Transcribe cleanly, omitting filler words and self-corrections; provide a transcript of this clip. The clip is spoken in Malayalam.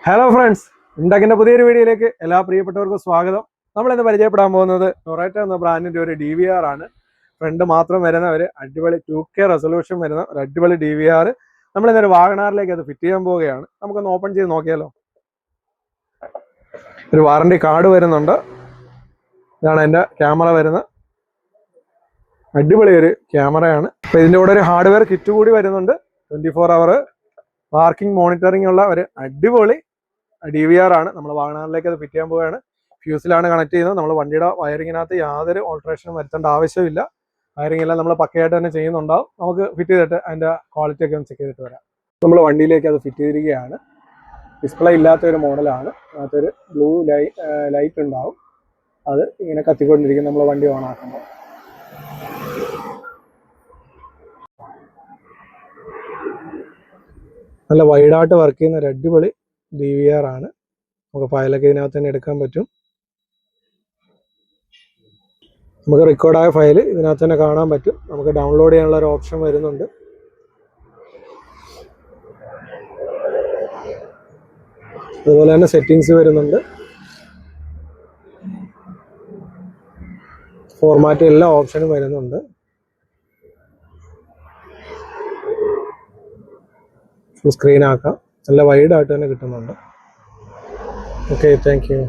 ഹലോ ഫ്രണ്ട്സ്, ഉണ്ടാക്കിൻ്റെ പുതിയൊരു വീഡിയോയിലേക്ക് എല്ലാ പ്രിയപ്പെട്ടവർക്കും സ്വാഗതം. നമ്മളിന്ന് പരിചയപ്പെടാൻ പോകുന്നത് നൊറേറ്റ എന്ന ബ്രാൻഡിൻ്റെ ഒരു DVR ആണ്. ഫ്രണ്ട് മാത്രം വരുന്ന ഒരു അടിപൊളി 2K റെസൊല്യൂഷൻ വരുന്ന ഒരു അടിപൊളി DVR. നമ്മളിന്നൊരു വാഗണാറിലേക്ക് അത് ഫിറ്റ് ചെയ്യാൻ പോവുകയാണ്. നമുക്കൊന്ന് ഓപ്പൺ ചെയ്ത് നോക്കിയാലോ. ഒരു വാറണ്ടി കാർഡ് വരുന്നുണ്ട്. ഇതാണ് എൻ്റെ ക്യാമറ വരുന്നത്. അടിപൊളി ഒരു ക്യാമറയാണ്. അപ്പോൾ ഇതിൻ്റെ കൂടെ ഒരു ഹാർഡ്വെയർ കിറ്റ് കൂടി വരുന്നുണ്ട്. 24 hour പാർക്കിംഗ് മോണിറ്ററിംഗ് ഉള്ള ഒരു അടിപൊളി DVR ആണ്. നമ്മൾ വാഗണാറിലേക്ക് അത് ഫിറ്റ് ചെയ്യാൻ പോവുകയാണ്. ഫ്യൂസിലാണ് കണക്ട് ചെയ്യുന്നത്. നമ്മൾ വണ്ടിയുടെ വയറിങ്ങിനകത്ത് യാതൊരു ഓൾട്രേഷനും വരുത്തേണ്ട ആവശ്യമില്ല. വയറിംഗ് എല്ലാം നമ്മൾ പക്കയായിട്ട് തന്നെ ചെയ്യുന്നുണ്ടാവും. നമുക്ക് ഫിറ്റ് ചെയ്തിട്ട് അതിൻ്റെ ക്വാളിറ്റി ഒക്കെ ഒന്ന് ചെക്ക് ചെയ്തിട്ട് വരാം. നമ്മൾ വണ്ടിയിലേക്ക് അത് ഫിറ്റ് ചെയ്തിരിക്കുകയാണ്. ഡിസ്പ്ലേ ഇല്ലാത്തൊരു മോഡലാണ്. അതിനകത്തൊരു ബ്ലൂ ലൈറ്റ് ഉണ്ടാവും. അത് ഇങ്ങനെ കത്തിക്കൊണ്ടിരിക്കും നമ്മൾ വണ്ടി ഓൺ ആക്കുമ്പോൾ. നല്ല വൈഡായിട്ട് വർക്ക് ചെയ്യുന്ന ഒരു അടിപൊളി DVR ആണ്. നമുക്ക് ഫയലൊക്കെ ഇതിനകത്ത് തന്നെ എടുക്കാൻ പറ്റും. നമുക്ക് റെക്കോർഡായ ഫയൽ ഇതിനകത്ത് തന്നെ കാണാൻ പറ്റും. നമുക്ക് ഡൗൺലോഡ് ചെയ്യാനുള്ള ഒരു ഓപ്ഷൻ വരുന്നുണ്ട്. അതുപോലെ തന്നെ സെറ്റിങ്സ് വരുന്നുണ്ട്. ഫോർമാറ്റ് എല്ലാ ഓപ്ഷനും വരുന്നുണ്ട്. ഫുൾ സ്ക്രീൻ ആക്കാം. നല്ല വൈഡായിട്ട് തന്നെ കിട്ടുന്നുണ്ട്. Okay, thank you.